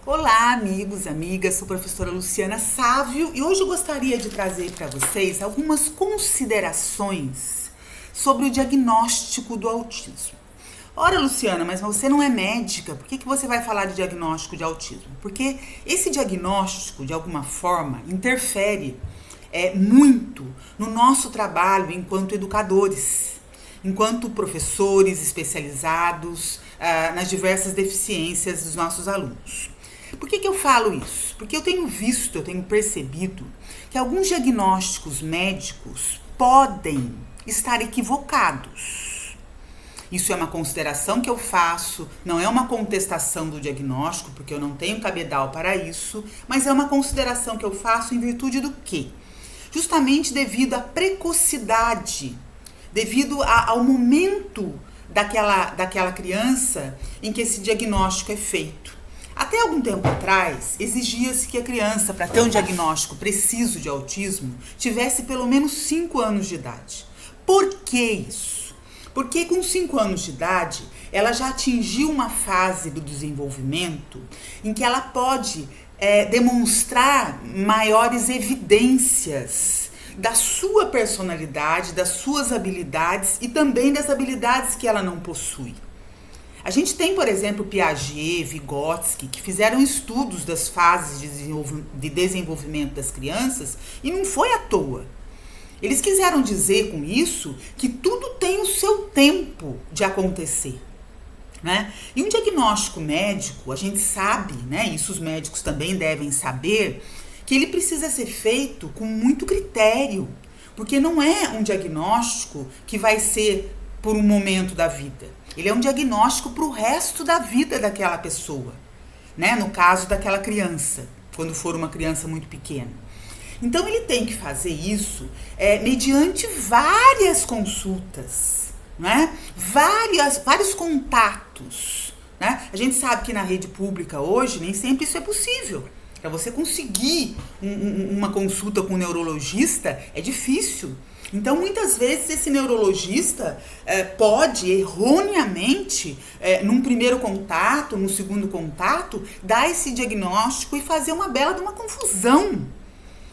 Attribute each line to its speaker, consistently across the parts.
Speaker 1: Olá, amigos, amigas, sou a professora Luciana Sávio e hoje eu gostaria de trazer para vocês algumas considerações sobre o diagnóstico do autismo. Ora, Luciana, mas você não é médica, por que você vai falar de diagnóstico de autismo? Porque esse diagnóstico, de alguma forma, interfere muito no nosso trabalho enquanto educadores, enquanto professores especializados nas diversas deficiências dos nossos alunos. Por que eu falo isso? Porque eu tenho percebido que alguns diagnósticos médicos podem estar equivocados. Isso é uma consideração que eu faço, não é uma contestação do diagnóstico, porque eu não tenho cabedal para isso, mas é uma consideração que eu faço em virtude do quê? Justamente devido à precocidade, devido ao momento daquela criança em que esse diagnóstico é feito. Até algum tempo atrás, exigia-se que a criança, para ter um diagnóstico preciso de autismo, tivesse pelo menos 5 anos de idade. Por que isso? Porque com 5 anos de idade, ela já atingiu uma fase do desenvolvimento em que ela pode demonstrar maiores evidências da sua personalidade, das suas habilidades e também das habilidades que ela não possui. A gente tem, por exemplo, Piaget, Vygotsky, que fizeram estudos das fases de desenvolvimento das crianças e não foi à toa. Eles quiseram dizer com isso que tudo tem o seu tempo de acontecer, né? E um diagnóstico médico, a gente sabe, né? Isso os médicos também devem saber, que ele precisa ser feito com muito critério, porque não é um diagnóstico que vai ser por um momento da vida. Ele é um diagnóstico para o resto da vida daquela pessoa, né? No caso daquela criança, quando for uma criança muito pequena. Então ele tem que fazer isso mediante várias consultas, né? Vários contatos, né? A gente sabe que na rede pública hoje nem sempre isso é possível. Para você conseguir uma consulta com um neurologista é difícil. Então, muitas vezes, esse neurologista pode, erroneamente, num primeiro contato, num segundo contato, dar esse diagnóstico e fazer uma bela de uma confusão,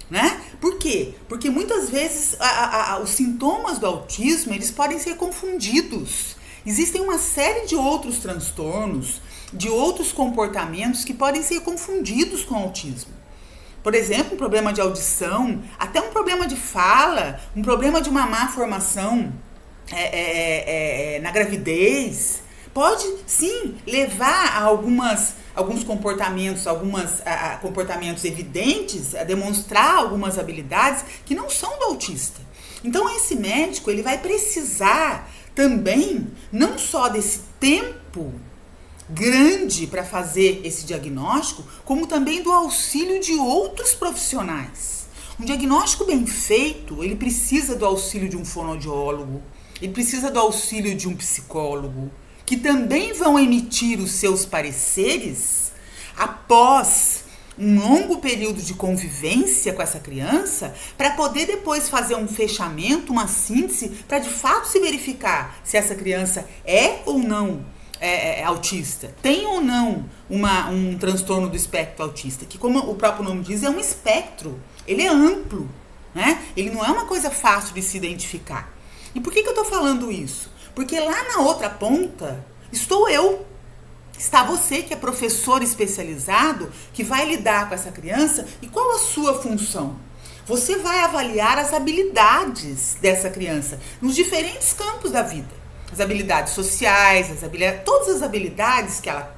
Speaker 1: né? Por quê? Porque muitas vezes os sintomas do autismo, eles podem ser confundidos. Existem uma série de outros transtornos, de outros comportamentos que podem ser confundidos com autismo. Por exemplo, um problema de audição, até um problema de fala, um problema de uma má formação na gravidez, pode sim levar a alguns comportamentos, comportamentos evidentes, a demonstrar algumas habilidades que não são do autista. Então esse médico ele vai precisar também não só desse tempo grande para fazer esse diagnóstico, como também do auxílio de outros profissionais. Um diagnóstico bem feito, ele precisa do auxílio de um fonoaudiólogo, ele precisa do auxílio de um psicólogo, que também vão emitir os seus pareceres após um longo período de convivência com essa criança, para poder depois fazer um fechamento, uma síntese, para de fato se verificar se essa criança é ou não autista, tem ou não um transtorno do espectro autista, que como o próprio nome diz, é um espectro, ele é amplo, né? Ele não é uma coisa fácil de se identificar. E por que eu estou falando isso? Porque lá na outra ponta estou eu, está você que é professor especializado, que vai lidar com essa criança, e qual a sua função? Você vai avaliar as habilidades dessa criança nos diferentes campos da vida. As habilidades sociais, todas as habilidades que ela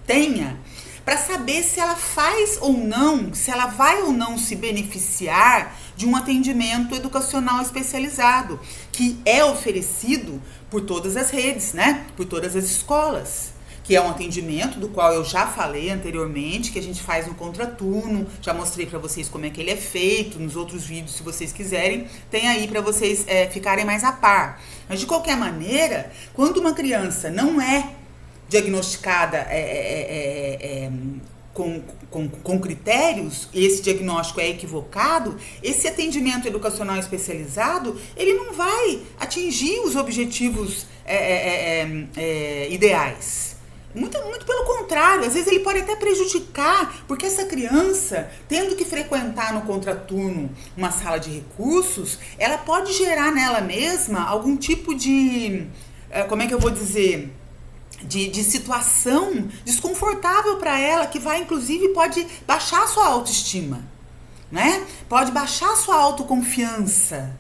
Speaker 1: tenha, para saber se ela faz ou não, se ela vai ou não se beneficiar de um atendimento educacional especializado, que é oferecido por todas as redes, né? Por todas as escolas, que é um atendimento do qual eu já falei anteriormente, que a gente faz no contraturno, já mostrei para vocês como é que ele é feito, nos outros vídeos, se vocês quiserem, tem aí para vocês ficarem mais a par. Mas de qualquer maneira, quando uma criança não é diagnosticada com critérios, e esse diagnóstico é equivocado, esse atendimento educacional especializado, ele não vai atingir os objetivos ideais. Muito pelo contrário, às vezes ele pode até prejudicar, porque essa criança, tendo que frequentar no contraturno uma sala de recursos, ela pode gerar nela mesma algum tipo de, como é que eu vou dizer, de situação desconfortável para ela, que vai, inclusive, pode baixar a sua autoestima, né? Pode baixar a sua autoconfiança,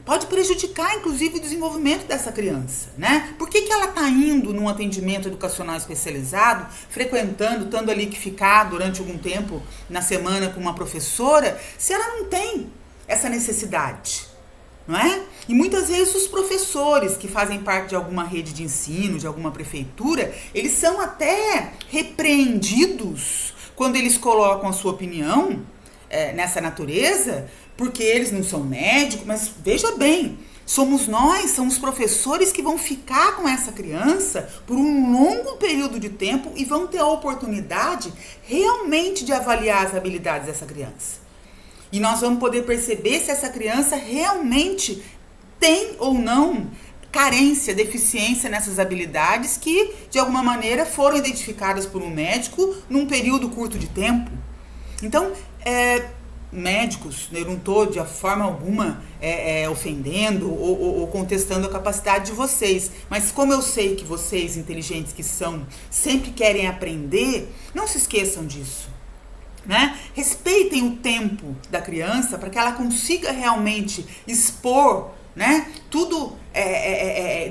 Speaker 1: pode prejudicar, inclusive, o desenvolvimento dessa criança, né? Por que ela está indo num atendimento educacional especializado, frequentando, estando ali que ficar durante algum tempo na semana com uma professora, se ela não tem essa necessidade, não é? E muitas vezes os professores que fazem parte de alguma rede de ensino, de alguma prefeitura, eles são até repreendidos quando eles colocam a sua opinião nessa natureza, porque eles não são médicos, mas veja bem, somos nós, são os professores que vão ficar com essa criança por um longo período de tempo e vão ter a oportunidade realmente de avaliar as habilidades dessa criança. E nós vamos poder perceber se essa criança realmente tem ou não carência, deficiência nessas habilidades que, de alguma maneira, foram identificadas por um médico num período curto de tempo. Então, médicos, eu não estou de forma alguma ofendendo ou contestando a capacidade de vocês, mas como eu sei que vocês, inteligentes que são, sempre querem aprender, não se esqueçam disso. Né? Respeitem o tempo da criança para que ela consiga realmente expor, né, tudo,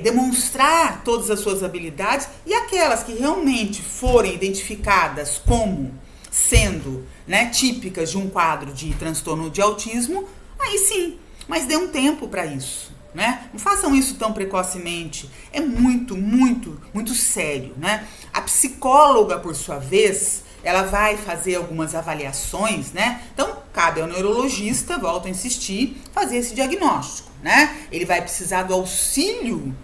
Speaker 1: demonstrar todas as suas habilidades, e aquelas que realmente forem identificadas como sendo, né, típicas de um quadro de transtorno de autismo, aí sim, mas dê um tempo para isso. Né? Não façam isso tão precocemente, é muito sério, né? A psicóloga, por sua vez, ela vai fazer algumas avaliações, né? Então, cabe ao neurologista, volto a insistir, fazer esse diagnóstico, né? Ele vai precisar do auxílio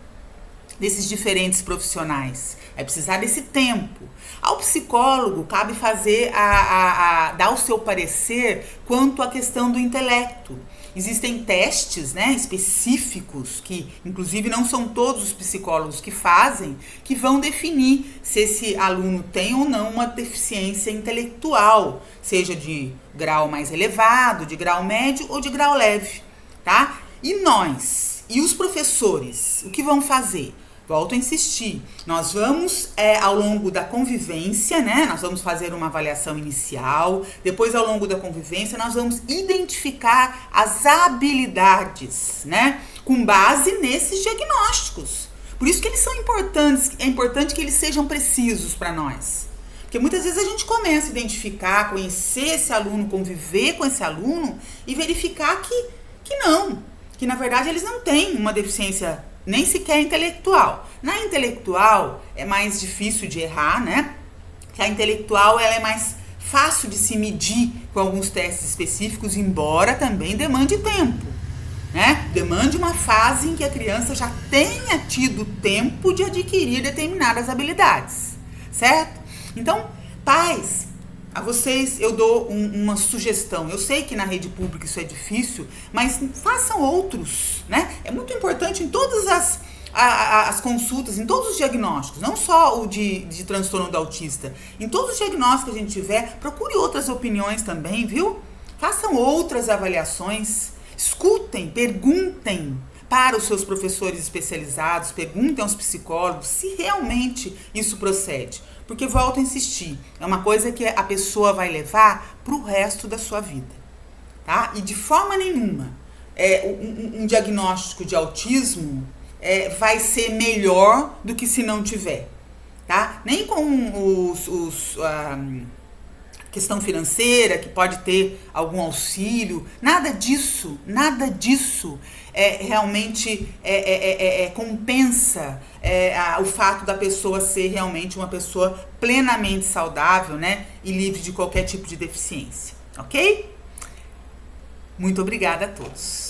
Speaker 1: desses diferentes profissionais, vai precisar desse tempo. Ao psicólogo, cabe fazer dar o seu parecer quanto à questão do intelecto. Existem testes, né, específicos, que inclusive não são todos os psicólogos que fazem, que vão definir se esse aluno tem ou não uma deficiência intelectual, seja de grau mais elevado, de grau médio ou de grau leve, tá? E nós, e os professores, o que vão fazer? Volto a insistir, nós vamos, ao longo da convivência, né, nós vamos fazer uma avaliação inicial, depois ao longo da convivência nós vamos identificar as habilidades, né, com base nesses diagnósticos. Por isso que eles são importantes, é importante que eles sejam precisos para nós. Porque muitas vezes a gente começa a identificar, conhecer esse aluno, conviver com esse aluno e verificar que não, que na verdade eles não têm uma deficiência nem sequer intelectual. Na intelectual é mais difícil de errar, né? Que a intelectual ela é mais fácil de se medir com alguns testes específicos, embora também demande tempo, né? Demande uma fase em que a criança já tenha tido tempo de adquirir determinadas habilidades, certo? Então, pais, a vocês eu dou uma sugestão. Eu sei que na rede pública isso é difícil, mas façam outros, né? É muito importante em todas as consultas, em todos os diagnósticos, não só o de transtorno do autista. Em todos os diagnósticos que a gente tiver, procure outras opiniões também, viu? Façam outras avaliações, escutem, perguntem para os seus professores especializados, perguntem aos psicólogos se realmente isso procede. Porque, volto a insistir, é uma coisa que a pessoa vai levar para o resto da sua vida, tá? E de forma nenhuma, um diagnóstico de autismo vai ser melhor do que se não tiver, tá? Nem com questão financeira, que pode ter algum auxílio, nada disso realmente compensa o fato da pessoa ser realmente uma pessoa plenamente saudável, né, e livre de qualquer tipo de deficiência, ok? Muito obrigada a todos.